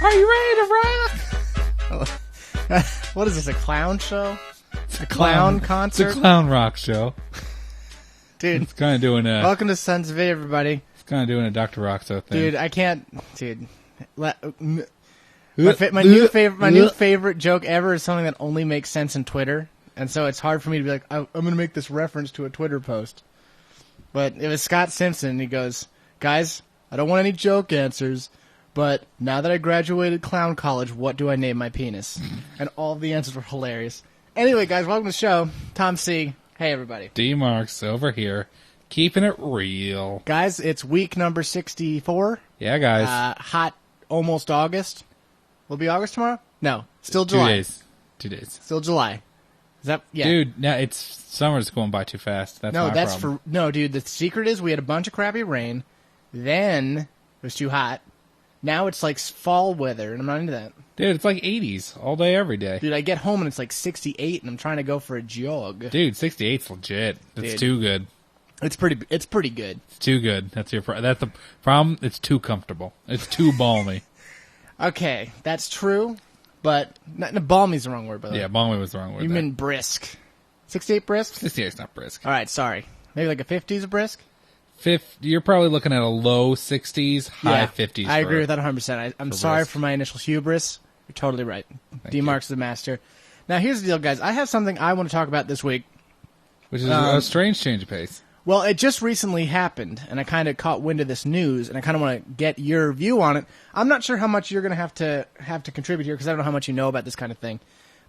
Are you ready to rock? What is this, a clown show? A clown concert? It's a clown rock show. Dude. It's kind of doing a... Welcome to Sons of Vidya, everybody. It's kind of doing a Dr. Roxo thing. Dude, I can't... Dude. My new favorite joke ever is something that only makes sense in Twitter. And so it's hard for me to be like, I'm going to make this reference to a Twitter post. But it was Scott Simpson, and he goes, guys, I don't want any joke answers, but now that I graduated clown college, what do I name my penis? And all the answers were hilarious. Anyway, guys, welcome to the show. Tom C. Hey, everybody. D. Marks over here, keeping it real. Guys, it's week number 64. Yeah, guys. Hot, almost August. Will it be August tomorrow? No, still July. 2 days. Still July. Is that, yeah. Dude, now it's summer's going by too fast. That's my problem. No, dude, the secret is we had a bunch of crappy rain, then it was too hot. Now it's like fall weather, and I'm not into that. Dude, it's like 80s all day, every day. Dude, I get home and it's like 68, and I'm trying to go for a jog. Dude, 68's legit. It's too good. It's pretty good. It's too good. That's the problem. It's too comfortable. It's too balmy. Okay, that's true, but balmy's the wrong word, by the way. Yeah, balmy was the wrong word. You mean brisk. 68 brisk? 68's not brisk. All right, sorry. Maybe like a 50s brisk? You're probably looking at a low 60s, high 50s. I agree with that 100%. I'm sorry for my initial hubris. You're totally right. D-Mark's the master. Now, here's the deal, guys. I have something I want to talk about this week. Which is a strange change of pace. Well, it just recently happened, and I kind of caught wind of this news, and I kind of want to get your view on it. I'm not sure how much you're going to have to contribute here, because I don't know how much you know about this kind of thing.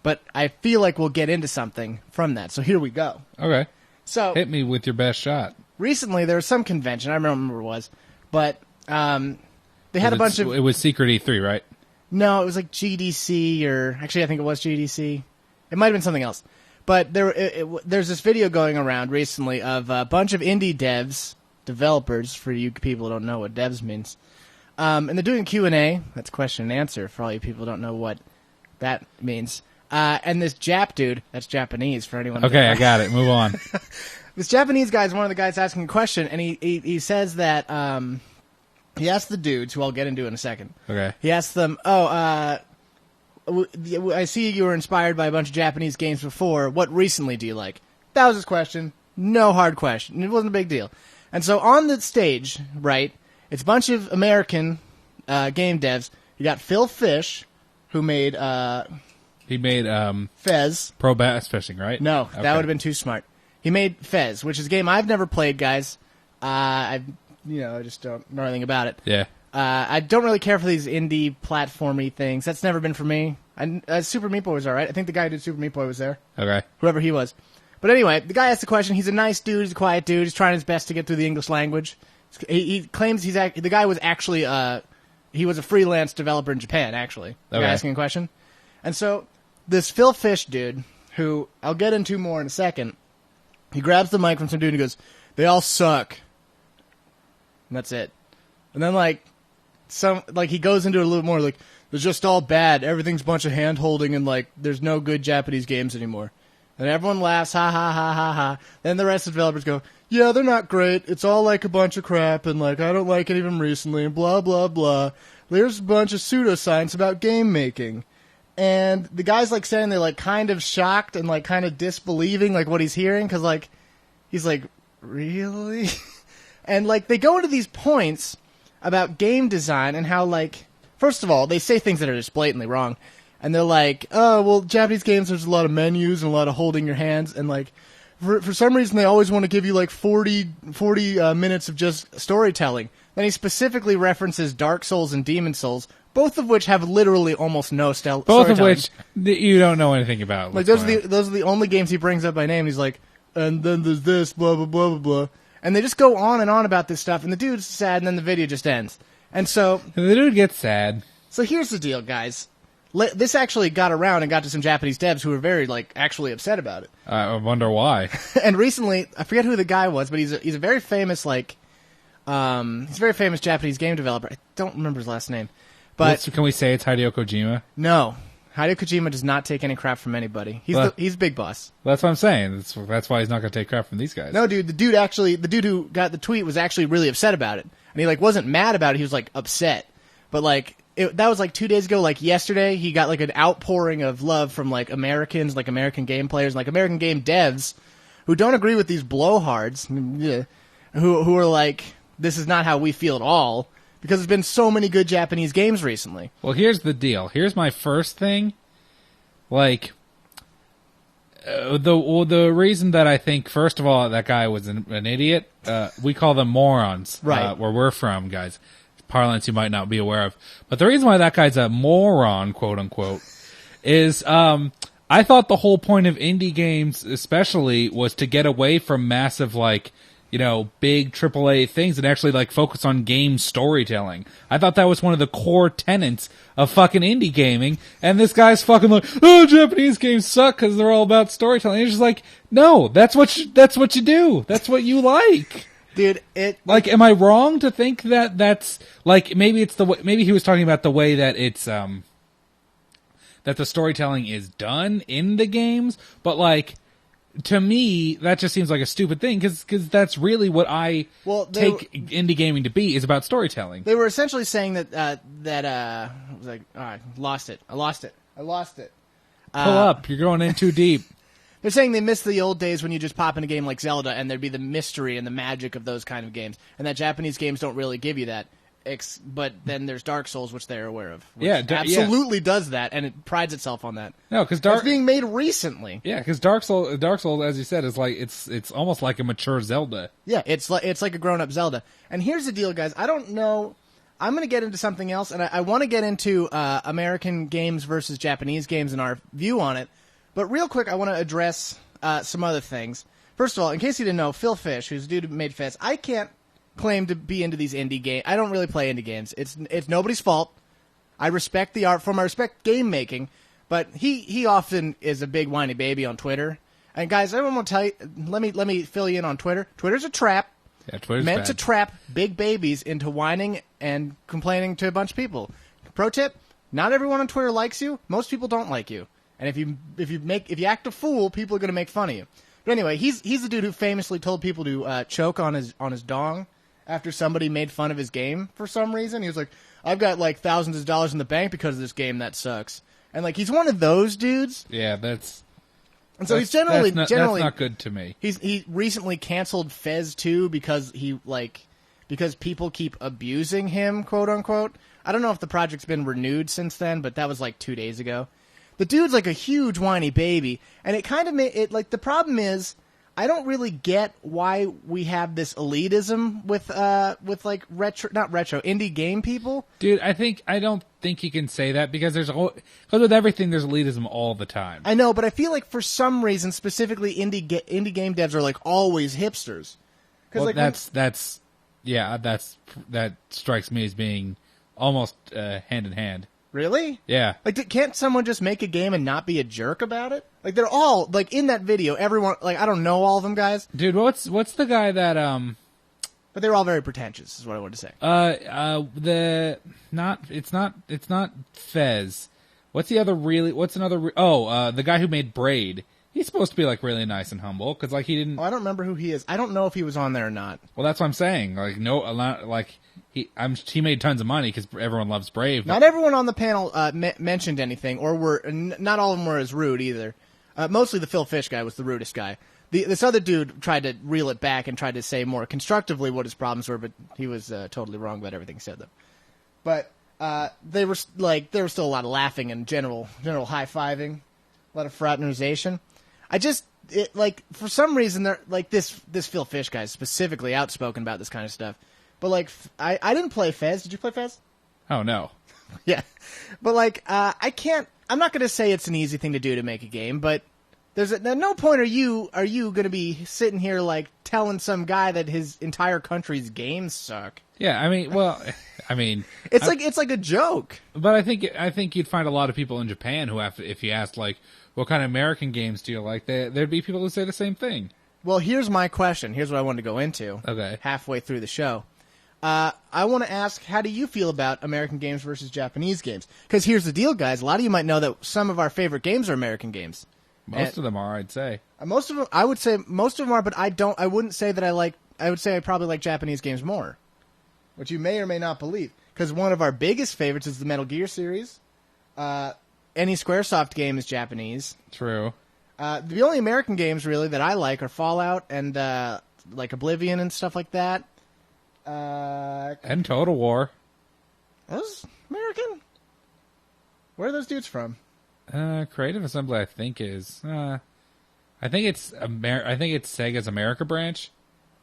But I feel like we'll get into something from that. So here we go. Okay. So hit me with your best shot. Recently, there was some convention. I don't remember what it was. But they had a bunch of... It was Secret E3, right? No, it was like GDC, or... Actually, I think it was GDC. It might have been something else. But there's this video going around recently of a bunch of indie devs, developers, for you people who don't know what devs means. And they're doing Q&A. That's question and answer for all you people who don't know what that means. And this Jap dude, that's Japanese for anyone. Okay, I got it. Move on. This Japanese guy is one of the guys asking a question, and he says that he asked the dudes, who I'll get into in a second. Okay. He asked them, I see you were inspired by a bunch of Japanese games before. What recently do you like? That was his question. No hard question. It wasn't a big deal. And so on the stage, right, it's a bunch of American game devs. You got Phil Fish, who made... He made Fez. Pro Bass Fishing, right? No, that would have been too smart. He made Fez, which is a game I've never played, guys. I just don't know anything about it. Yeah. I don't really care for these indie platformy things. That's never been for me. Super Meat Boy was all right. I think the guy who did Super Meat Boy was there. Okay. Whoever he was. But anyway, the guy asked the question. He's a nice dude. He's a quiet dude. He's trying his best to get through the English language. He claims the guy was actually he was a freelance developer in Japan, actually. The guy asking a question. And so this Phil Fish dude, who I'll get into more in a second, he grabs the mic from some dude and he goes, "They all suck." And that's it. And then he goes into it a little more like, "They're just all bad. Everything's a bunch of hand holding, and there's no good Japanese games anymore." And everyone laughs, ha ha ha ha ha. Then the rest of the developers go, "Yeah, they're not great. It's all like a bunch of crap, and I don't like it even recently, and blah blah blah. There's a bunch of pseudoscience about game making." And the guy's standing there kind of shocked and kind of disbelieving what he's hearing, because he's like, "Really?" And they go into these points about game design and how first of all, they say things that are just blatantly wrong. And they're like, "Oh, well, Japanese games, there's a lot of menus and a lot of holding your hands, and for some reason they always want to give you 40 minutes of just storytelling." Then he specifically references Dark Souls and Demon Souls, both of which have literally almost no storytelling. Both of which you don't know anything about. Those are the only games he brings up by name. He's like, "And then there's this, blah blah blah blah blah," and they just go on and on about this stuff. And the dude's sad, and then the video just ends. And so the dude gets sad. So here's the deal, guys. This actually got around and got to some Japanese devs who were very actually upset about it. I wonder why. And recently, I forget who the guy was, but he's a very famous he's a very famous Japanese game developer. I don't remember his last name. But can we say it's Hideo Kojima? No. Hideo Kojima does not take any crap from anybody. He's big boss. Well, that's what I'm saying. That's why he's not going to take crap from these guys. No, dude. The dude who got the tweet was actually really upset about it, and he wasn't mad about it. He was upset. But that was like 2 days ago. Like yesterday, he got like an outpouring of love from like Americans, like American game players, like American game devs who don't agree with these blowhards, who are like, this is not how we feel at all, because there's been so many good Japanese games recently. Well, here's the deal. Here's my first thing. Like, the reason that I think, first of all, that guy was an idiot, we call them morons, right? Where we're from, guys. Parlance you might not be aware of. But the reason why that guy's a moron, quote unquote, is I thought the whole point of indie games especially was to get away from massive, like, you know, big AAA things and actually like focus on game storytelling. I thought that was one of the core tenets of fucking indie gaming. And this guy's fucking like, oh, Japanese games suck because they're all about storytelling. It's just like, no, that's what you do. That's what you like. Dude, like, am I wrong to think that that's like, maybe it's the way, maybe he was talking about the way that it's that the storytelling is done in the games, but like, to me, that just seems like a stupid thing because that's really what I take indie gaming to be, is about storytelling. They were essentially saying that I was like, all right, I lost it. Pull up, you're going in too deep. They're saying they miss the old days when you just pop in a game like Zelda and there'd be the mystery and the magic of those kind of games, and that Japanese games don't really give you that. But then there's Dark Souls, which they're aware of. Which absolutely does that, and it prides itself on that. No, because it's being made recently. Yeah, because Dark Souls, as you said, is like it's almost like a mature Zelda. Yeah, it's like a grown-up Zelda. And here's the deal, guys. I don't know. I'm going to get into something else, and I want to get into American games versus Japanese games and our view on it. But real quick, I want to address some other things. First of all, in case you didn't know, Phil Fish, who's the dude who made Fez, I can't claim to be into these indie games. I don't really play indie games. It's nobody's fault. I respect the art form. I respect game making, but he often is a big whiny baby on Twitter. And guys, everyone will tell you. Let me fill you in on Twitter. Twitter's a trap. Yeah, Twitter's meant bad. to trap big babies into whining and complaining to a bunch of people. Pro tip: not everyone on Twitter likes you. Most people don't like you. And if you act a fool, people are going to make fun of you. But anyway, he's the dude who famously told people to choke on his dong after somebody made fun of his game for some reason. He was like, I've got like thousands of dollars in the bank because of this game that sucks. And like, he's one of those dudes. Yeah, that's... And so he's generally that's not good to me. He recently canceled Fez 2 because because people keep abusing him, quote unquote. I don't know if the project's been renewed since then, but that was like 2 days ago. The dude's like a huge whiny baby, and it kind of made it like, the problem is, I don't really get why we have this elitism with like indie game people. Dude, I don't think you can say that because because with everything there's elitism all the time. I know, but I feel like for some reason, specifically indie game devs are like always hipsters. Well, like, that strikes me as being almost hand in hand. Really? Yeah. Like, can't someone just make a game and not be a jerk about it? Like, they're all, like, in that video, everyone, like, I don't know all of them, guys. Dude, what's the guy that, But they're all very pretentious, is what I wanted to say. It's not Fez. What's another, the guy who made Braid. He's supposed to be, like, really nice and humble, because, like, he didn't... Oh, I don't remember who he is. I don't know if he was on there or not. Well, that's what I'm saying. Like, he made tons of money because everyone loves Brave. Not everyone on the panel mentioned anything, or not all of them were as rude either. Mostly the Phil Fish guy was the rudest guy. This other dude tried to reel it back and tried to say more constructively what his problems were, but he was totally wrong about everything he said, though. But there was still a lot of laughing and general high-fiving, a lot of fraternization. For some reason, they're like this Phil Fish guy is specifically outspoken about this kind of stuff. But, like, I didn't play Fez. Did you play Fez? Oh, no. Yeah. But, like, I'm not going to say it's an easy thing to do to make a game, but at no point are you going to be sitting here, like, telling some guy that his entire country's games suck. Yeah, it's like a joke. But I think you'd find a lot of people in Japan who if you asked, like, what kind of American games do you like, there'd be people who say the same thing. Well, here's my question. Here's what I wanted to go into. Okay. Halfway through the show. I want to ask, how do you feel about American games versus Japanese games? Because here's the deal, guys. A lot of you might know that some of our favorite games are American games. Most of them are, I'd say. Most of them, I would say most of them are, but I wouldn't say that I would say I probably like Japanese games more, which you may or may not believe. because one of our biggest favorites is the Metal Gear series. Any Squaresoft game is Japanese. True. The only American games really that I like are Fallout and like Oblivion and stuff like that. And Total War. Those American? Where are those dudes from? Creative Assembly, I think is. I think it's Sega's America branch.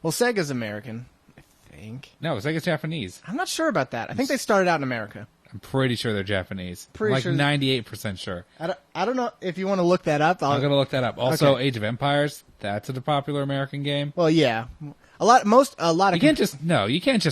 Well, Sega's American, I think. No, Sega's Japanese. I'm not sure about that. I think they started out in America. I'm pretty sure they're Japanese. Pretty I'm sure. 98% sure. I don't know if you want to look that up. I'm gonna look that up. Also, Okay. Age of Empires. That's a popular American game. Well, yeah, a lot of. You can't just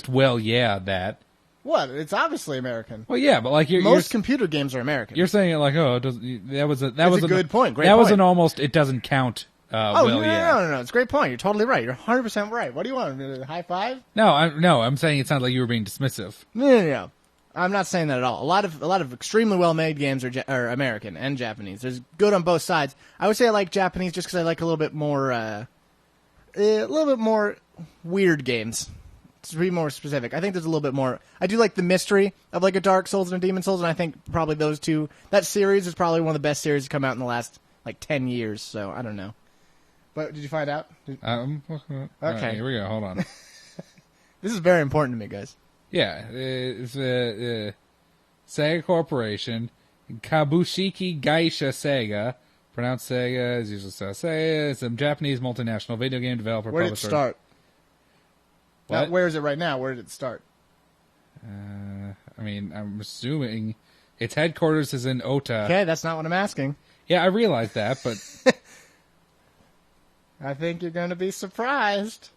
that. What? It's obviously American. Well, yeah, but like Most computer games are American. you're saying it like, oh, it doesn't, that was a good point. Great that was point. an almost it doesn't count. No. It's a great point. You're totally right. You're 100% right. What do you want? A high five? No, I'm saying it sounds like you were being dismissive. No. I'm not saying that at all. A lot of extremely well-made games are American and Japanese. There's good on both sides. I would say I like Japanese just because I like a little bit more weird games. To be more specific, I think there's a little bit more. I do like the mystery of like a Dark Souls and a Demon Souls, and I think probably those two. That series is probably one of the best series to come out in the last like 10 years. So I don't know. But did you find out? Okay, right, here we go. Hold on. This is very important to me, guys. Yeah, it's Sega Corporation, Kabushiki Gaisha Sega, pronounced Sega as usually says Sega. It's a Japanese multinational video game developer. Where did it start? What? Where is it right now? Where did it start? I mean, I'm assuming its headquarters is in Ota. Okay, that's not what I'm asking. Yeah, I realize that, but I think you're going to be surprised.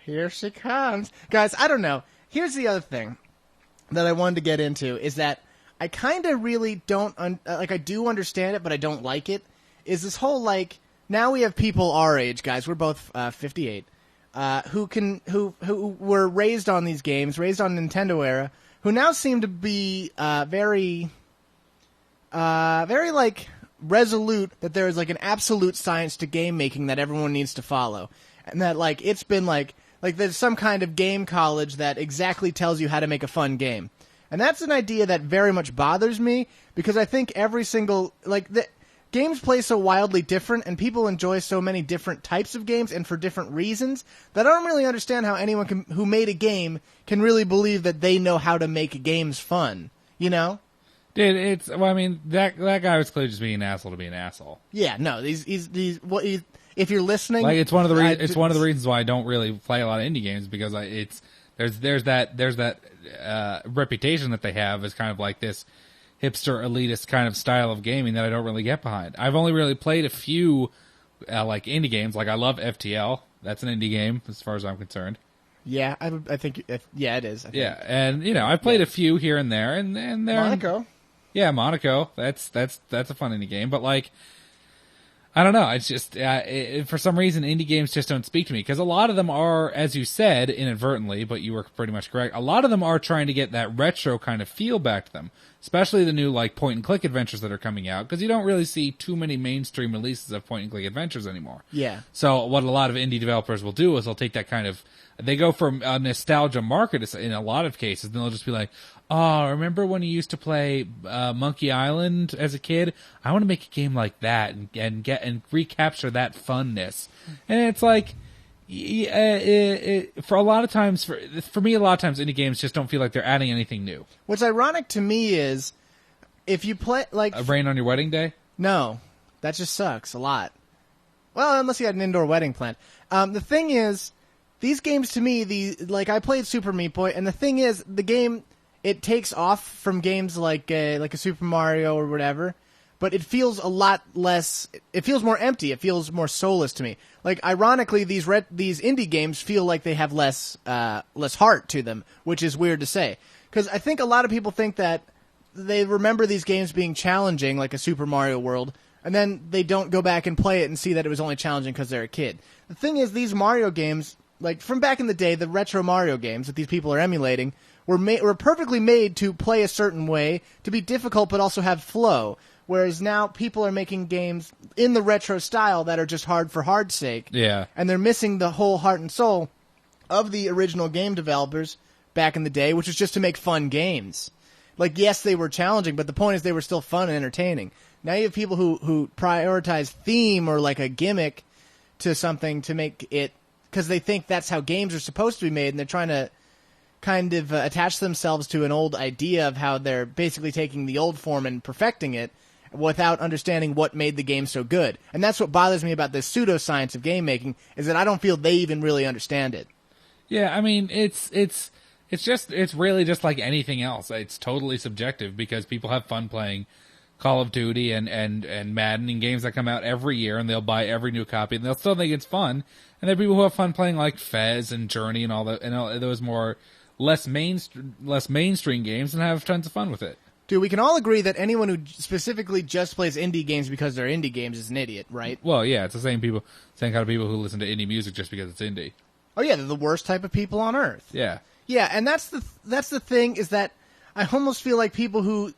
Here she comes. Guys, I don't know. Here's the other thing that I wanted to get into is that I kind of really don't, I do understand it, but I don't like it, is this whole, like, now we have people our age, guys, we're both 58, who were raised on these games, raised on Nintendo era, who now seem to be very like resolute that there is like an absolute science to game making that everyone needs to follow, and that like it's been like there's some kind of game college that exactly tells you how to make a fun game, and that's an idea that very much bothers me because I think every single games play so wildly different, and people enjoy so many different types of games and for different reasons that I don't really understand how anyone who made a game can really believe that they know how to make games fun. You know? dude, I mean, that guy was clearly just being an asshole to be an asshole. Yeah, no, if you're listening, like it's one of the reasons why I don't really play a lot of indie games because there's that reputation that they have as kind of like this hipster elitist kind of style of gaming that I don't really get behind. I've only really played a few like indie games. Like I love FTL. That's an indie game as far as I'm concerned. Yeah, I think it is. I think. Yeah, and I've played a few here and there, and they're Monaco. Yeah, Monaco. That's a fun indie game, but like I don't know. It's just for some reason indie games just don't speak to me because a lot of them are, as you said, inadvertently, but you were pretty much correct. A lot of them are trying to get that retro kind of feel back to them, especially the new like point and click adventures that are coming out because you don't really see too many mainstream releases of point and click adventures anymore. Yeah. So what a lot of indie developers will do is they'll take that kind of they go for a nostalgia market in a lot of cases, and they'll just be like, oh, remember when you used to play Monkey Island as a kid? I want to make a game like that and recapture that funness. And it's like, for a lot of times, for me, a lot of times indie games just don't feel like they're adding anything new. What's ironic to me is if you play like Rain on Your Wedding Day? No, that just sucks a lot. Well, unless you had an indoor wedding planned. The thing is, these games to me, I played Super Meat Boy, and the thing is, the game, it takes off from games like a Super Mario or whatever, but it feels a lot less, it feels more empty, it feels more soulless to me. Like, ironically, these indie games feel like they have less heart to them, which is weird to say. Because I think a lot of people think that they remember these games being challenging, like a Super Mario World, and then they don't go back and play it and see that it was only challenging because they're a kid. The thing is, these Mario games, like from back in the day, the retro Mario games that these people are emulating were perfectly made to play a certain way, to be difficult but also have flow. Whereas now people are making games in the retro style that are just hard for hard's sake. Yeah. And they're missing the whole heart and soul of the original game developers back in the day, which was just to make fun games. Like, yes, they were challenging, but the point is they were still fun and entertaining. Now you have people who prioritize theme or like a gimmick to something to make it, because they think that's how games are supposed to be made, and they're trying to kind of attach themselves to an old idea of how they're basically taking the old form and perfecting it without understanding what made the game so good. And that's what bothers me about this pseudoscience of game making, is that I don't feel they even really understand it. Yeah, I mean, it's really just like anything else. It's totally subjective because people have fun playing Call of Duty and Madden and games that come out every year, and they'll buy every new copy, and they'll still think it's fun. And there are people who have fun playing like Fez and Journey and all that, and all those less mainstream games, and have tons of fun with it. Dude, we can all agree that anyone who specifically just plays indie games because they're indie games is an idiot, right? Well, yeah, it's the same kind of people who listen to indie music just because it's indie. Oh yeah, they're the worst type of people on earth. Yeah. Yeah, and that's the thing, is that I almost feel like people who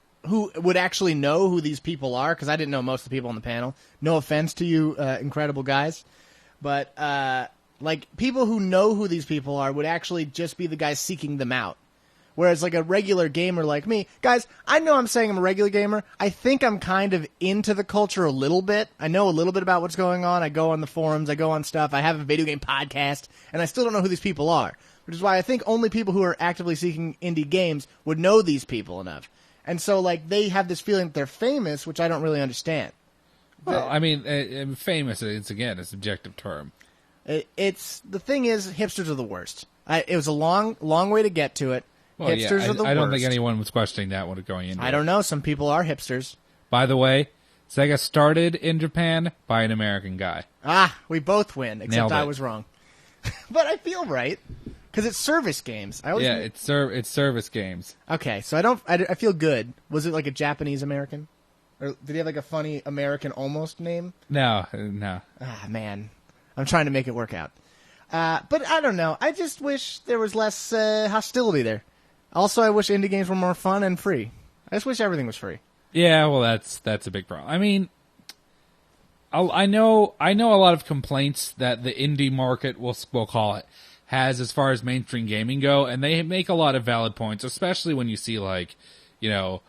would actually know who these people are, because I didn't know most of the people on the panel. No offense to you, incredible guys, but like people who know who these people are would actually just be the guys seeking them out. Whereas like a regular gamer like me, guys, I know I'm saying I'm a regular gamer. I think I'm kind of into the culture a little bit. I know a little bit about what's going on. I go on the forums, I go on stuff. I have a video game podcast, and I still don't know who these people are. Which is why I think only people who are actively seeking indie games would know these people enough. And so, like, they have this feeling that they're famous, which I don't really understand. Well, I mean, famous, it's a subjective term. It's the thing is, hipsters are the worst. It was a long way to get to it. Well, hipsters are the worst. I don't think anyone was questioning that when going into it. I don't know. Some people are hipsters. By the way, Sega started in Japan by an American guy. Ah, we both win, except I it. was wrong. But I feel right. Because it's service games. It's service games. Okay, so I feel good. Was it like a Japanese American? Or did he have like a funny American almost name? No. Ah, man. I'm trying to make it work out. But I don't know. I just wish there was less hostility there. Also, I wish indie games were more fun and free. I just wish everything was free. Yeah, well, that's a big problem. I mean, I know a lot of complaints that the indie market, we'll call it, has as far as mainstream gaming go, and they make a lot of valid points, especially when you see like, the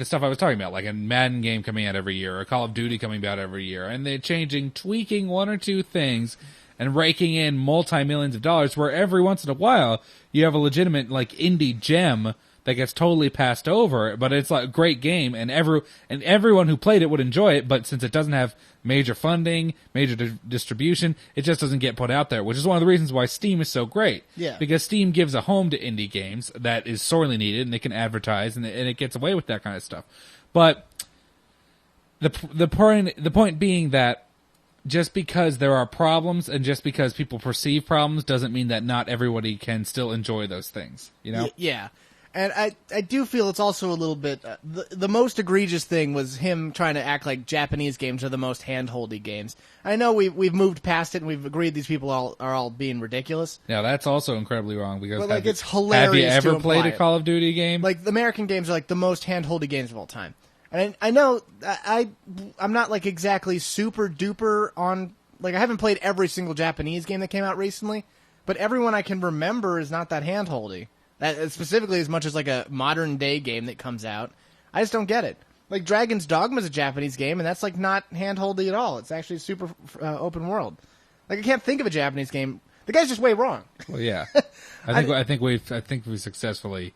stuff I was talking about, like a Madden game coming out every year, or a Call of Duty coming out every year, and they're tweaking one or two things and raking in multi-millions of dollars, where every once in a while you have a legitimate like indie gem that gets totally passed over, but it's like a great game, and everyone who played it would enjoy it, but since it doesn't have major funding, major distribution, it just doesn't get put out there, which is one of the reasons why Steam is so great. Yeah. Because Steam gives a home to indie games that is sorely needed, and they can advertise, and it gets away with that kind of stuff. But the point being that just because there are problems and just because people perceive problems doesn't mean that not everybody can still enjoy those things, Yeah. And I do feel it's also a little bit... the most egregious thing was him trying to act like Japanese games are the most hand-holdy games. I know we've moved past it and we've agreed these people are all being ridiculous. Yeah, that's also incredibly wrong. Because but it's hilarious. Have you ever to played a Call of Duty game? Like, the American games are like the most hand-holdy games of all time. And I know I'm not like exactly super duper on... Like, I haven't played every single Japanese game that came out recently, but everyone I can remember is not that hand-holdy. Specifically as much as like a modern day game that comes out. I just don't get it. Like Dragon's Dogma is a Japanese game, and that's like not hand-holdy at all. It's actually super open world. Like I can't think of a Japanese game. The guy's just way wrong. Well, yeah. I think we've successfully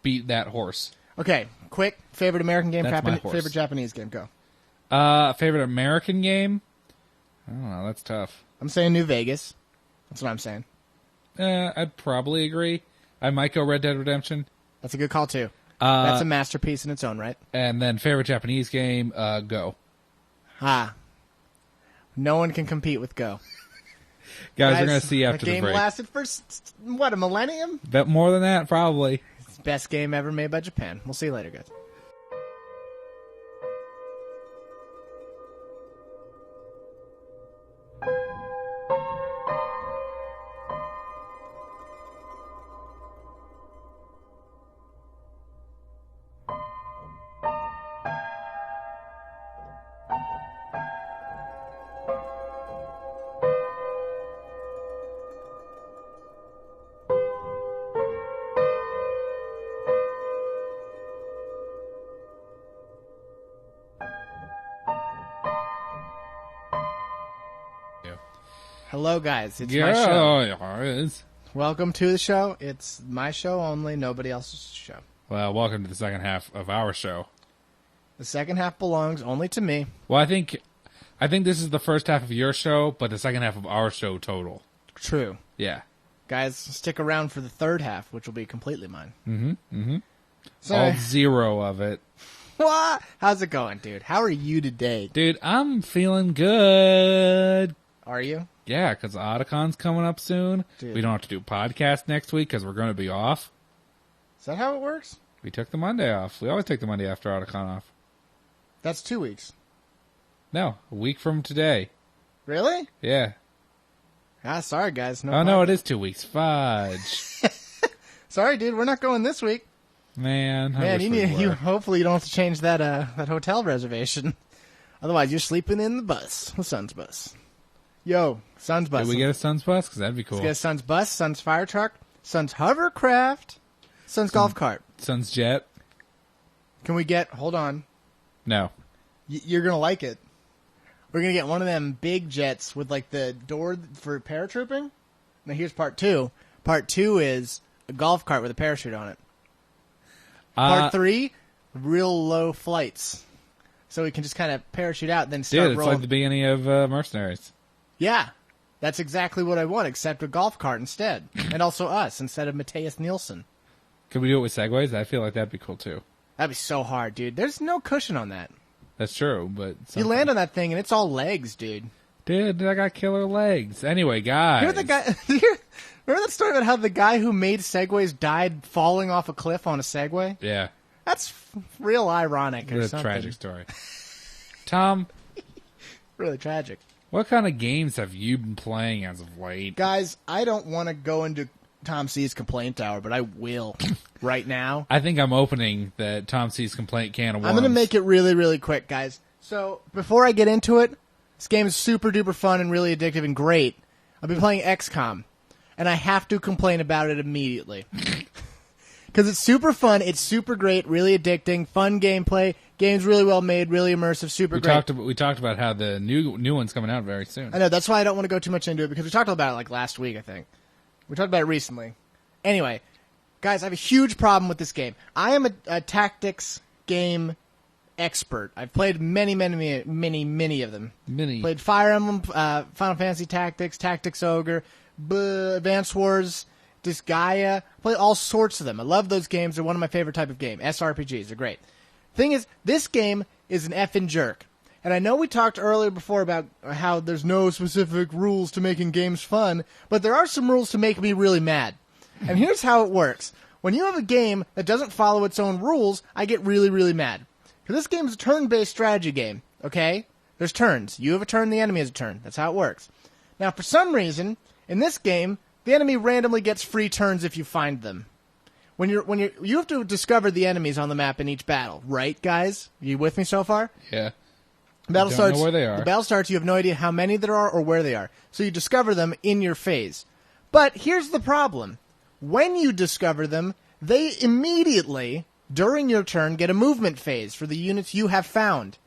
beat that horse. Okay, quick favorite American game, favorite Japanese game. Go. Favorite American game? I don't know. That's tough. I'm saying New Vegas. That's what I'm saying. I'd probably agree. I might go Red Dead Redemption. That's a good call, too. That's a masterpiece in its own right. And then favorite Japanese game, Go. No one can compete with Go. Guys, we're going to see after the break. The game lasted for, a millennium? Bet more than that, probably. It's the best game ever made by Japan. We'll see you later, guys. Hello, guys. It's my show. Yes. Welcome to the show. It's my show only, nobody else's show. Well, welcome to the second half of our show. The second half belongs only to me. Well, I think this is the first half of your show, but the second half of our show total. True. Yeah. Guys, stick around for the third half, which will be completely mine. Mm-hmm. So, All zero of it. what? How's it going, dude? How are you today? Dude, I'm feeling good. Are you? Yeah, because Otacon's coming up soon. Dude. We don't have to do podcast next week because we're going to be off. Is that how it works? We took the Monday off. We always take the Monday after Otacon off. That's 2 weeks. No, a week from today. Really? Yeah. Sorry, guys. No, it is 2 weeks. Fudge. Sorry, dude. We're not going this week. Man, hopefully you don't have to change that hotel reservation. Otherwise, you're sleeping in the bus, the Sun's bus. Yo, Sun's bus. Did we get a Sun's bus? Because that'd be cool. Let's get a Sun's bus, Sun's fire truck, Sun's hovercraft, Sun's golf cart, Sun's jet. Can we get? Hold on. No. You're gonna like it. We're gonna get one of them big jets with like the door for paratrooping. Now here's part 2. Part 2 is a golf cart with a parachute on it. Part 3, real low flights. So we can just kind of parachute out and then start it's rolling. like the beginning of Mercenaries. Yeah, that's exactly what I want, except a golf cart instead. And also us, instead of Matthias Nielsen. Could we do it with segways? I feel like that'd be cool, too. That'd be so hard, dude. There's no cushion on that. That's true, but... You land on that thing, and it's all legs, dude. Dude, I got killer legs. Anyway, guys... Remember that story about how the guy who made segways died falling off a cliff on a segway? Yeah. That's real ironic or What a something. tragic story. Tom... Really tragic. What kind of games have you been playing as of late? Guys, I don't want to go into Tom C's complaint hour, but I will right now. I think I'm opening the Tom C's complaint can of worms. I'm going to make it really, really quick, guys. So, before I get into it, this game is super duper fun and really addictive and great. I've been playing XCOM, and I have to complain about it immediately. Because it's super fun, it's super great, really addicting, fun gameplay, game's really well made, really immersive, super great. We talked about how the new one's coming out very soon. I know, that's why I don't want to go too much into it, because we talked about it like last week, I think. We talked about it recently. Anyway, guys, I have a huge problem with this game. I am a tactics game expert. I've played many of them. Played Fire Emblem, Final Fantasy Tactics, Tactics Ogre, Advance Wars, Disgaea. Played all sorts of them. I love those games. They're one of my favorite type of game. SRPGs. They're great. Thing is, this game is an effing jerk. And I know we talked earlier before about how there's no specific rules to making games fun, but there are some rules to make me really mad. And here's how it works. When you have a game that doesn't follow its own rules, I get really, really mad. Because this game is a turn-based strategy game, okay? There's turns. You have a turn, the enemy has a turn. That's how it works. Now, for some reason, in this game, the enemy randomly gets free turns if you find them. You have to discover the enemies on the map in each battle, right, guys? You with me so far? Yeah. The battle Don't starts. know where they are. The battle starts. You have no idea how many there are or where they are. So you discover them in your phase. But here's the problem: when you discover them, they immediately, during your turn, get a movement phase for the units you have found.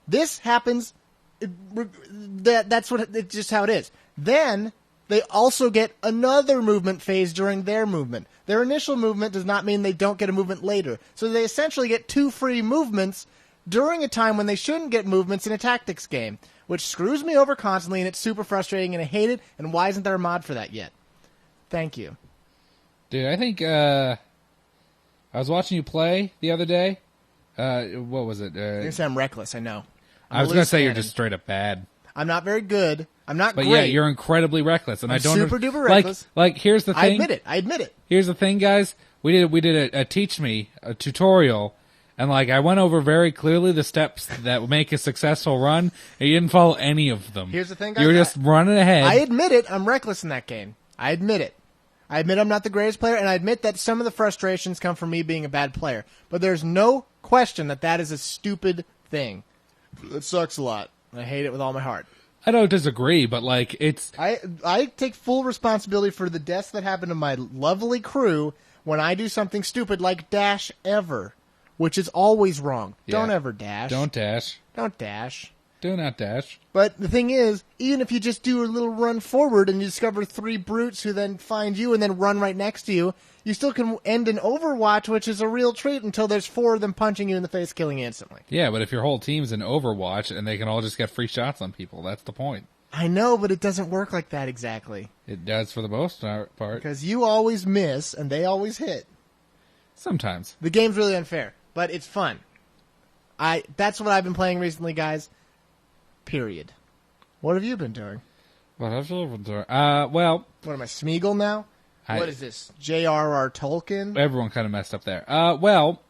This happens. That's just how it is. Then they also get another movement phase during their movement. Their initial movement does not mean they don't get a movement later. So they essentially get 2 free movements during a time when they shouldn't get movements in a tactics game, which screws me over constantly, and it's super frustrating, and I hate it, and why isn't there a mod for that yet? Thank you. Dude, I think I was watching you play the other day. What was it? You're going to say I'm reckless, I know. I was going to say you're just straight up bad. I'm not very good. I'm not but great. Yeah, you're incredibly reckless, and I'm I don't super duper reckless. Like here's the thing. I admit it. Here's the thing, guys. We did a teach me a tutorial, and like I went over very clearly the steps that make a successful run, and you didn't follow any of them. Here's the thing, guys. You were just running ahead. I admit it. I'm reckless in that game. I admit it. I admit I'm not the greatest player, and I admit that some of the frustrations come from me being a bad player. But there's no question that is a stupid thing. It sucks a lot. I hate it with all my heart. I don't disagree, but like it's... I take full responsibility for the deaths that happen to my lovely crew when I do something stupid like dash ever, which is always wrong. Yeah. Don't ever dash. Don't dash. Don't dash. Do not dash. But the thing is, even if you just do a little run forward and you discover 3 brutes who then find you and then run right next to you, you still can end an Overwatch, which is a real treat until there's 4 of them punching you in the face, killing you instantly. Yeah, but if your whole team's in Overwatch and they can all just get free shots on people, that's the point. I know, but it doesn't work like that exactly. It does for the most part. Because you always miss and they always hit. Sometimes. The game's really unfair, but it's fun. That's what I've been playing recently, guys. Period. What have you been doing? What have you been doing? Well... What am I, Smeagol now? What is this? J.R.R. Tolkien? Everyone kind of messed up there. Well...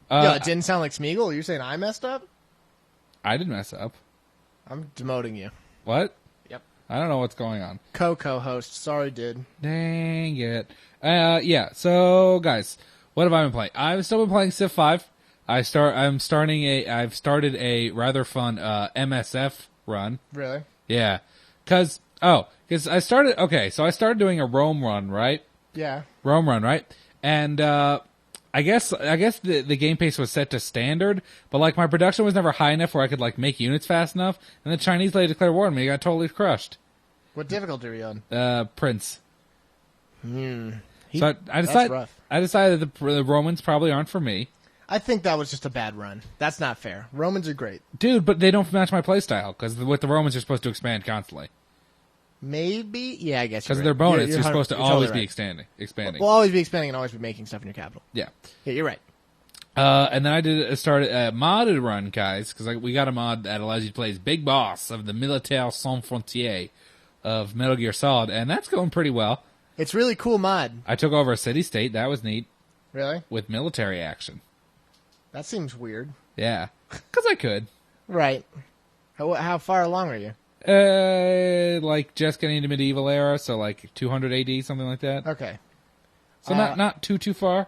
Yo, it didn't sound like Smeagol? You're saying I messed up? I didn't mess up. I'm demoting you. What? Yep. I don't know what's going on. Co-host. Sorry, dude. Dang it. Yeah, so, guys, what have I been playing? I've still been playing Civ 5. I've started a rather fun MSF run. Really? Yeah. Because I started doing a Rome run, right? Yeah. Rome run, right? And I guess the game pace was set to standard, but like my production was never high enough where I could like make units fast enough, and the Chinese lady declared war on me. I got totally crushed. What difficulty are you on? Prince. So that's rough. I decided that the Romans probably aren't for me. I think that was just a bad run. That's not fair. Romans are great. Dude, but they don't match my playstyle, because with the Romans you're supposed to expand constantly. Maybe? Yeah, I guess because of their bonus, you're supposed to always be expanding. We'll always be expanding and always be making stuff in your capital. Yeah. Yeah, you're right. And then I started a modded run, guys, because we got a mod that allows you to play as Big Boss of the Militaire Sans Frontières of Metal Gear Solid, and that's going pretty well. It's really cool mod. I took over a city-state. That was neat. Really? With military action. That seems weird. Yeah. Because I could. Right. How far along are you? Like just getting into medieval era, so like 200 AD, something like that. Okay. So not too far.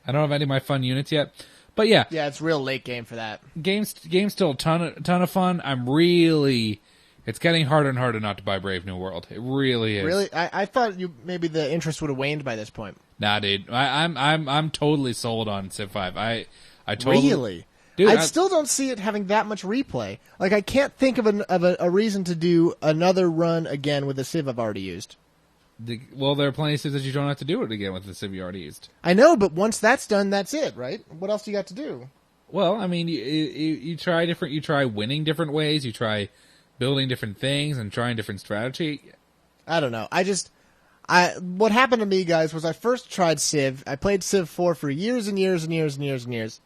I don't have any of my fun units yet. But yeah. Yeah, it's real late game for that. Game's still a ton of fun. It's getting harder and harder not to buy Brave New World. It really is. Really? I thought maybe the interest would have waned by this point. Nah, dude. I'm totally sold on Civ 5. I totally... Really? Dude, I still don't see it having that much replay. Like, I can't think of a reason to do another run again with a Civ I've already used. Well, there are plenty of Civs that you don't have to do it again with the Civ you already used. I know, but once that's done, that's it, right? What else do you got to do? Well, I mean, you try different. You try winning different ways. You try building different things and trying different strategy. I don't know. What happened to me, guys, was I first tried Civ. I played Civ 4 for years and years and years and years and years.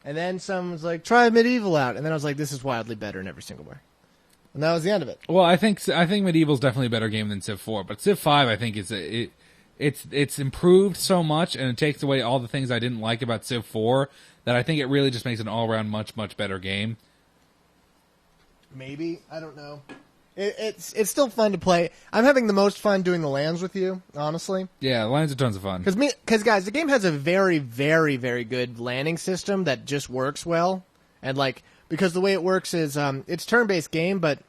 And then someone was like, try Medieval out. And then I was like, this is wildly better in every single way. And that was the end of it. Well, I think Medieval's definitely a better game than Civ 4. But Civ 5, I think, it's improved so much, and it takes away all the things I didn't like about Civ 4, that I think it really just makes an all-around much, much better game. Maybe. I don't know. It's still fun to play. I'm having the most fun doing the lands with you, honestly. Yeah, lands are tons of fun. Because guys, the game has a very, very, very good landing system that just works well. And because the way it works is it's turn-based game, but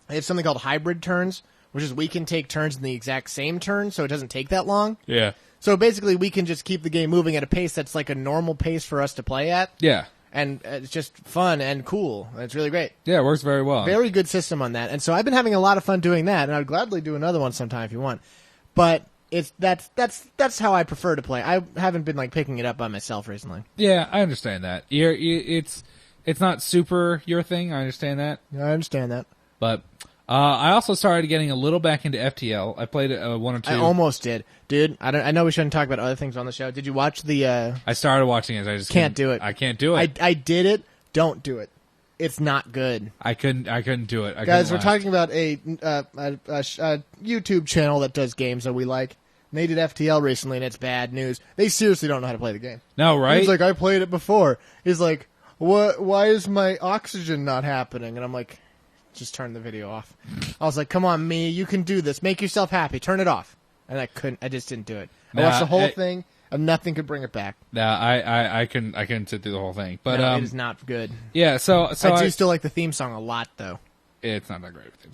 it's something called hybrid turns, which is we can take turns in the exact same turn, so it doesn't take that long. Yeah. So basically, we can just keep the game moving at a pace that's like a normal pace for us to play at. Yeah. And it's just fun and cool. It's really great. Yeah, it works very well. Very good system on that. And so I've been having a lot of fun doing that, and I'd gladly do another one sometime if you want. But that's how I prefer to play. I haven't been picking it up by myself recently. Yeah, I understand that. It's not super your thing. I understand that. Yeah, I understand that. But I also started getting a little back into FTL. I played one or two. I almost did, dude. I know we shouldn't talk about other things on the show. Did you watch the? I started watching it. I just can't do it. I can't do it. I did it. Don't do it. It's not good. I couldn't do it. Guys, we're talking about a YouTube channel that does games that we like. And they did FTL recently, and it's bad news. They seriously don't know how to play the game. No, right? He's like, I played it before. He's like, what? Why is my oxygen not happening? And I'm like, just turn the video off. I was like, come on, me, you can do this. Make yourself happy. Turn it off. And I just didn't do it. I watched the whole thing, and nothing could bring it back. Nah, I couldn't sit through the whole thing. But no, it is not good. Yeah, so I do still like the theme song a lot, though. It's not that great of a theme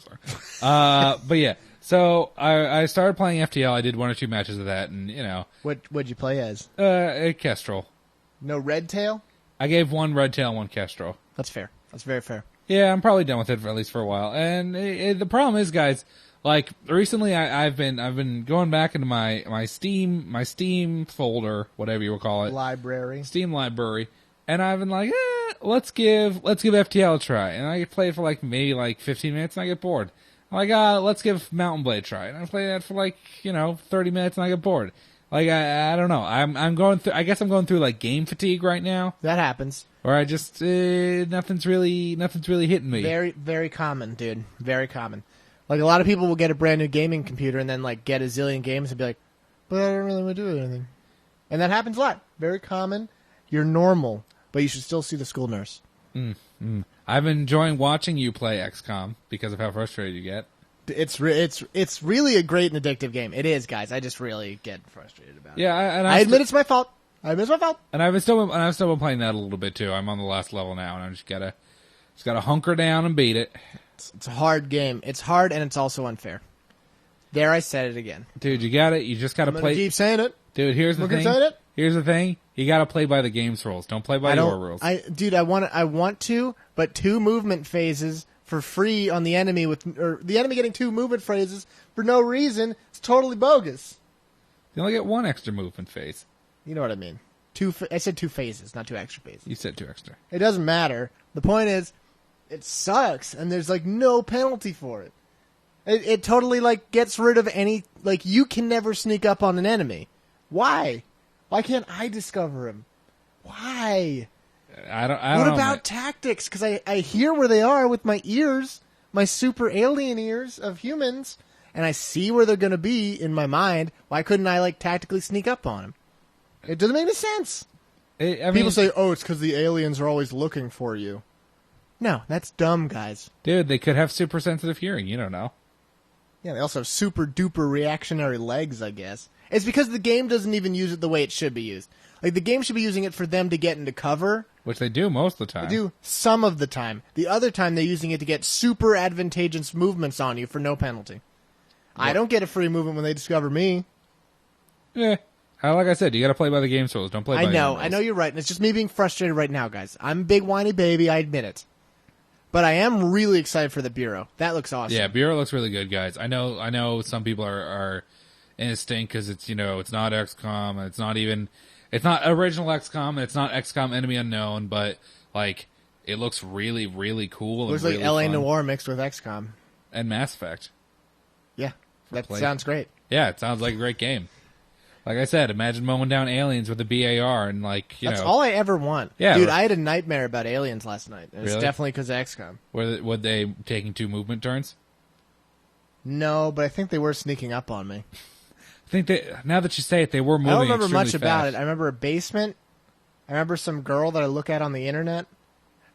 song. But yeah, so I started playing FTL. I did one or two matches of that, and What'd you play as? A Kestrel. No Red Tail? I gave one Red Tail, one Kestrel. That's fair. That's very fair. Yeah, I'm probably done with it for at least for a while. And the problem is, guys, like recently I've been going back into my Steam folder, whatever you will call it, Steam library, and I've been like, let's give FTL a try, and I play it for like maybe like 15 minutes, and I get bored. I'm like, let's give Mountain Blade a try, and I play that for like 30 minutes, and I get bored. Like I don't know, I'm going through. I guess I'm going through like game fatigue right now. That happens. Or I just nothing's really hitting me. Very, very common, dude. Very common. Like, a lot of people will get a brand new gaming computer and then, like, get a zillion games and be like, but I don't really want to do anything. And that happens a lot. Very common. You're normal, but you should still see the school nurse. I've been enjoying watching you play XCOM because of how frustrated you get. It's really a great and addictive game. It is, guys. I just really get frustrated about it. Yeah, I admit it's my fault. And I've still been playing that a little bit too. I'm on the last level now, and I just gotta hunker down and beat it. It's a hard game. It's hard, and it's also unfair. There, I said it again. Dude, you got it. You just gotta play. Keep saying it. Dude, here's the thing. Here's the thing. You gotta play by the game's rules. Don't play by your rules. I want to, but 2 movement phases for free on the enemy or the enemy getting 2 movement phases for no reason. It's totally bogus. You only get 1 extra movement phase. You know what I mean. I said 2 phases, not 2 extra phases. You said 2 extra. It doesn't matter. The point is, it sucks, and there's, like, no penalty for it. It totally, like, gets rid of any... Like, you can never sneak up on an enemy. Why? Why can't I discover him? Why? I don't know. What about tactics? Because I hear where they are with my ears, my super alien ears of humans, and I see where they're going to be in my mind. Why couldn't I, like, tactically sneak up on them? It doesn't make any sense. People say, oh, it's because the aliens are always looking for you. No, that's dumb, guys. Dude, they could have super sensitive hearing. You don't know. Yeah, they also have super duper reactionary legs, I guess. It's because the game doesn't even use it the way it should be used. Like, the game should be using it for them to get into cover. Which they do most of the time. They do some of the time. The other time, they're using it to get super advantageous movements on you for no penalty. What? I don't get a free movement when they discover me. Yeah. Like I said, you got to play by the game's rules. Don't play by your rules. I know you're right. And it's just me being frustrated right now, guys. I'm a big whiny baby. I admit it. But I am really excited for the Bureau. That looks awesome. Yeah, Bureau looks really good, guys. I know some people are in a stink because it's not XCOM, and it's not original XCOM, and it's not XCOM Enemy Unknown, but like it looks really, really cool. It looks like LA Noire mixed with XCOM and Mass Effect. Yeah, that sounds great. Yeah, it sounds like a great game. Like I said, imagine mowing down aliens with a BAR and That's all I ever want. Yeah, dude, I had a nightmare about aliens last night. It was really? Definitely because of XCOM. Were they taking 2 movement turns? No, but I think they were sneaking up on me. I think now that you say it, they were moving. I don't remember much fast. about it. I remember a basement. I remember some girl that I look at on the internet,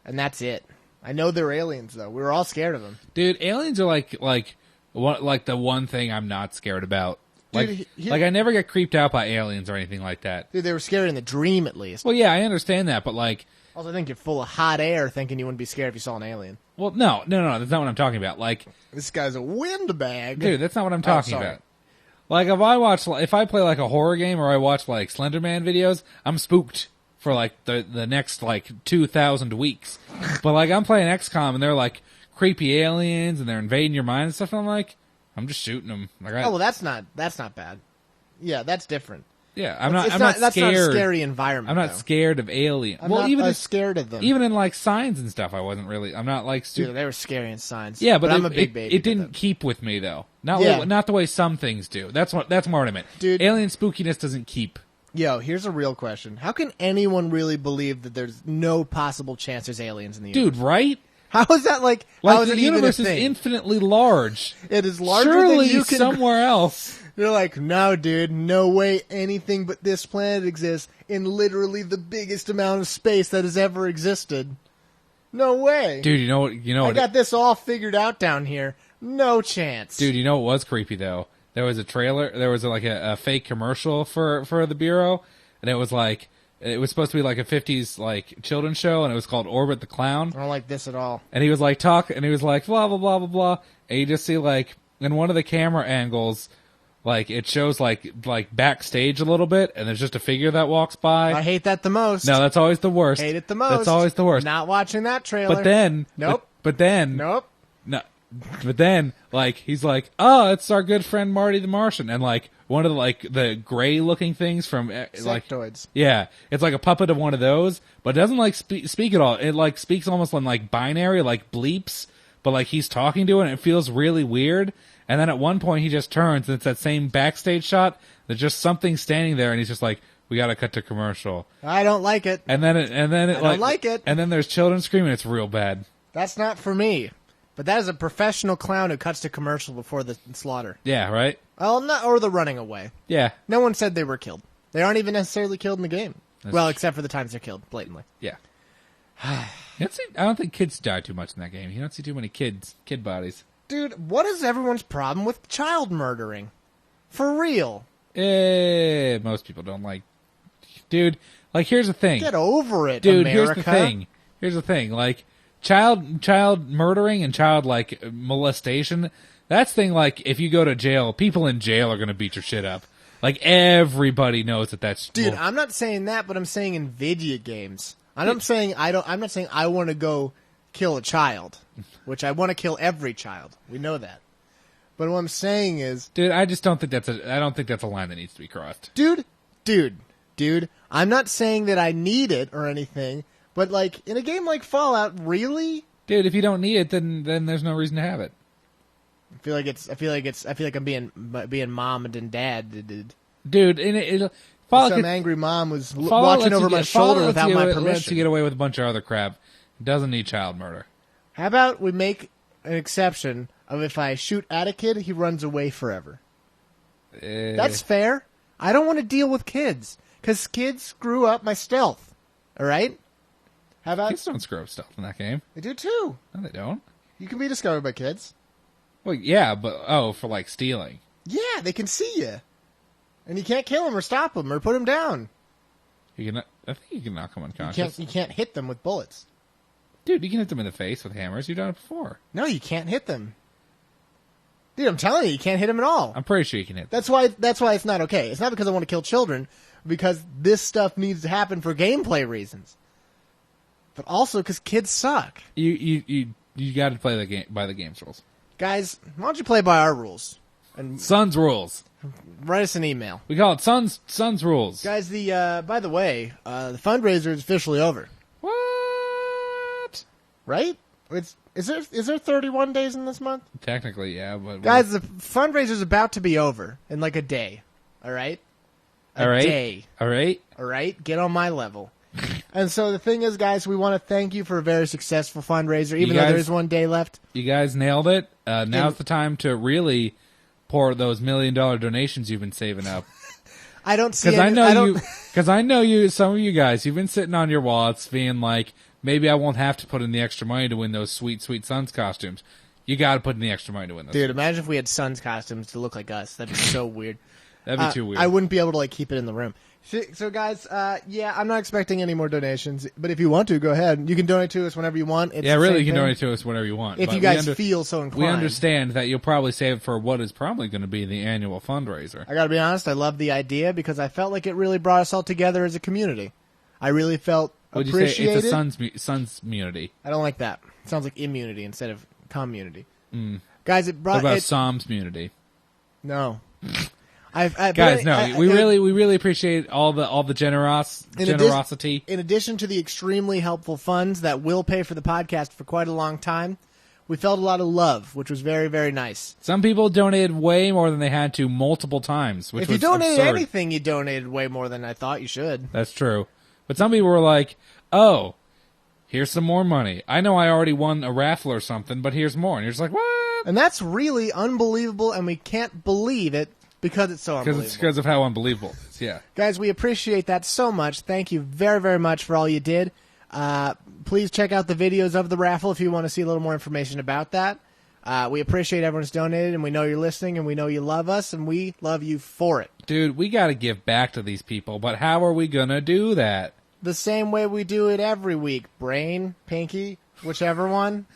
and that's it. I know they're aliens, though. We were all scared of them. Dude, aliens are like the one thing I'm not scared about. Dude, like I never get creeped out by aliens or anything like that. Dude, they were scary in the dream, at least. Well, yeah, I understand that, but like... Also, I think you're full of hot air thinking you wouldn't be scared if you saw an alien. Well, no, that's not what I'm talking about. Like... This guy's a windbag. Dude, that's not what I'm talking about. Like, if I play like a horror game or I watch like Slender Man videos, I'm spooked for like the next like 2,000 weeks. But like I'm playing XCOM and they're like creepy aliens and they're invading your mind and stuff, and I'm like... I'm just shooting them. Like well, that's not bad. Yeah, that's different. Yeah, I'm not scared. That's not a scary environment. I'm not scared of aliens. I'm not scared of them. Even in like Signs and stuff, I wasn't really. I'm not like Dude, they were scary in Signs. Yeah, but I'm a big baby. It didn't keep with me though. Not the way some things do. That's more what I meant. Dude, alien spookiness doesn't keep. Yo, here's a real question: how can anyone really believe that there's no possible chance there's aliens in the universe? Dude, right? How is that like? Like how is the it even universe a is thing? infinitely large. It is larger Surely than you can. Somewhere else. You're like, no, dude, no way anything but this planet exists in literally the biggest amount of space that has ever existed. No way, dude. You know what? I got this all figured out down here. No chance, dude. You know what was creepy though? There was a trailer. There was like a fake commercial for the Bureau, and it was like. It was supposed to be like a 50s like children's show, and it was called Orbit the Clown. I don't like this at all. And he was like and he was like blah blah blah blah blah. And you just see like in one of the camera angles, like it shows like backstage a little bit, and there's just a figure that walks by. I hate that the most. No, that's always the worst. Hate it the most. That's always the worst. Not watching that trailer. But then, nope. But then, Nope. no, but then, like, he's like, oh, it's our good friend Marty the Martian. And, like, one of the, like, the gray-looking things from, like... Sectoids. Yeah. It's like a puppet of one of those, but it doesn't, like, speak at all. It, like, speaks almost in, like, binary, like, bleeps, but, like, he's talking to it, and it feels really weird. And then at one point, he just turns, and it's that same backstage shot. There's just something standing there, and he's just like, we gotta cut to commercial. I don't like it. And then it I don't like it. And then there's children screaming. It's real bad. That's not for me. But that is a professional clown who cuts to commercial before the slaughter. Yeah, right? Well, not, or the running away. Yeah. No one said they were killed. They aren't even necessarily killed in the game. That's well, except for the times they're killed, blatantly. Yeah. I don't think kids die too much in that game. You don't see too many kid bodies. Dude, what is everyone's problem with child murdering? For real. Most people don't like... Dude, like, here's the thing. Get over it, Dude, America. Here's the thing. Like, child murdering and child, like, molestation, that's thing, like, if you go to jail, people in jail are going to beat your shit up. Like, everybody knows that that's... Dude, I'm not saying that, but I'm saying in video games. I'm not saying I want to go kill a child, which I want to kill every child. We know that. But what I'm saying is... Dude, I just don't think that's a line that needs to be crossed. Dude, I'm not saying that I need it or anything, but like in a game like Fallout, really? Dude, if you don't need it, then there's no reason to have it. I feel like I'm being mom and dad. Dude, Some angry mom was watching over my shoulder without my permission. Lets you get away with a bunch of other crap. It doesn't need child murder. How about we make an exception of if I shoot at a kid, he runs away forever. That's fair. I don't want to deal with kids. Because kids screw up my stealth. Alright? How about... Kids don't screw up stealth in that game. They do too. No, they don't. You can be discovered by kids. Well, yeah, but... for, like, stealing. Yeah, they can see you. And you can't kill them or stop them or put them down. I think you can knock them unconscious. You can't hit them with bullets. Dude, you can hit them in the face with hammers. You've done it before. No, you can't hit them. Dude, I'm telling you can't hit them at all. I'm pretty sure you can hit them. That's why it's not okay. It's not because I want to kill children, because this stuff needs to happen for gameplay reasons. But also because kids suck. You got to play the game by the game's rules. Guys, why don't you play by our rules? And Sun's rules. Write us an email. We call it Sun's rules. Guys, by the way, the fundraiser is officially over. What? Right? Is there 31 days in this month? Technically, yeah, but guys, the fundraiser's about to be over in like a day. All right? A day. All right? Get on my level. And so the thing is, guys, we want to thank you for a very successful fundraiser, even though there is one day left. You guys nailed it. Now's the time to really pour those $1 million donations you've been saving up. I don't see because I know you. Some of you guys, you've been sitting on your wallets, being like, maybe I won't have to put in the extra money to win those sweet, sweet Suns costumes. You got to put in the extra money to win those. Dude, imagine if we had Suns costumes to look like us. That'd be so weird. That'd be too weird. I wouldn't be able to like keep it in the room. So guys, yeah, I'm not expecting any more donations, but if you want to, go ahead. You can donate to us whenever you want. It's you can donate to us whenever you want. If you guys feel so inclined. We understand that you'll probably save it for what is probably going to be the annual fundraiser. I gotta be honest, I love the idea because I felt like it really brought us all together as a community. I really felt appreciated. It's a Suns community. I don't like that. It sounds like immunity instead of community. Guys, it brought... What about Psalms community? No. We really appreciate all the generosity. In addition to the extremely helpful funds that will pay for the podcast for quite a long time, we felt a lot of love, which was very, very nice. Some people donated way more than they had to multiple times, which if you donated anything, you donated way more than I thought you should. That's true. But some people were like, oh, here's some more money. I know I already won a raffle or something, but here's more. And you're just like, what? And that's really unbelievable, and we can't believe it. Because it's so unbelievable. Because of how unbelievable it is, yeah. Guys, we appreciate that so much. Thank you very, very much for all you did. Please check out the videos of the raffle if you want to see a little more information about that. We appreciate everyone's donated, and we know you're listening, and we know you love us, and we love you for it. Dude, we got to give back to these people, but how are we going to do that? The same way we do it every week. Brain, Pinky, whichever one.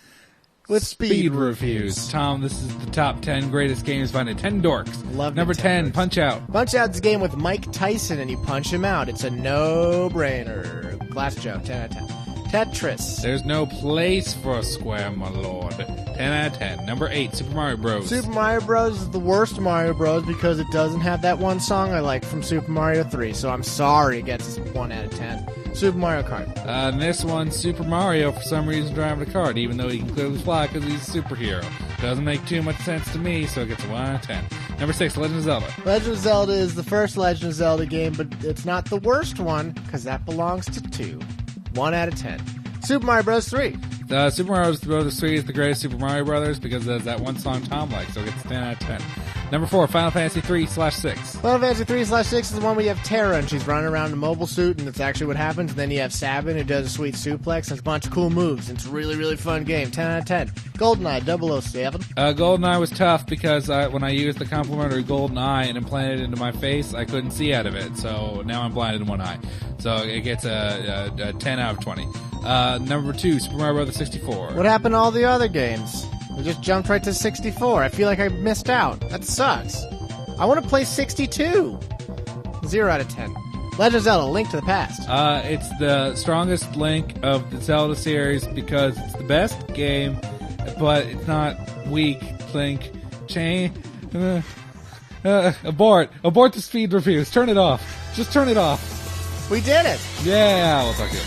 With speed reviews. Tom, this is the top 10 greatest games by Nintendo Dorks. Love Number 10, Punch-Out. Punch-Out's a game with Mike Tyson, and you punch him out. It's a no-brainer. Last joke, 10 out of 10. Tetris. There's no place for a square, my lord. 10 out of 10. Number 8, Super Mario Bros. Super Mario Bros. Is the worst Mario Bros. Because it doesn't have that one song I like from Super Mario 3, so I'm sorry it gets 1 out of 10. Super Mario Kart. And this one, Super Mario, for some reason driving a kart, even though he can clearly fly because he's a superhero. Doesn't make too much sense to me, so it gets a 1 out of 10. Number 6, Legend of Zelda. Legend of Zelda is the first Legend of Zelda game, but it's not the worst one, because that belongs to 2. 1 out of 10. Super Mario Bros. 3. Super Mario Bros. 3 is the greatest Super Mario Brothers because there's that one song Tom likes, so it gets 10 out of 10. Number 4, Final Fantasy 3/6. Final Fantasy 3/6 is the one where you have Terra, and she's running around in a mobile suit, and that's actually what happens. And then you have Sabin, who does a sweet suplex, and it's a bunch of cool moves. It's a really, really fun game. 10 out of 10. GoldenEye 007. GoldenEye was tough because when I used the complimentary GoldenEye and implanted it into my face, I couldn't see out of it, so now I'm blinded in one eye. So it gets a 10 out of 20. Number 2, Super Mario Bros. 64. What happened to all the other games? We just jumped right to 64. I feel like I missed out. That sucks. I want to play 62. 0 out of 10. Legend of Zelda, Link to the Past. It's the strongest Link of the Zelda series because it's the best game, but it's not weak. Link. Abort the speed reviews. Turn it off. Just turn it off. We did it. Yeah, we'll talk to you.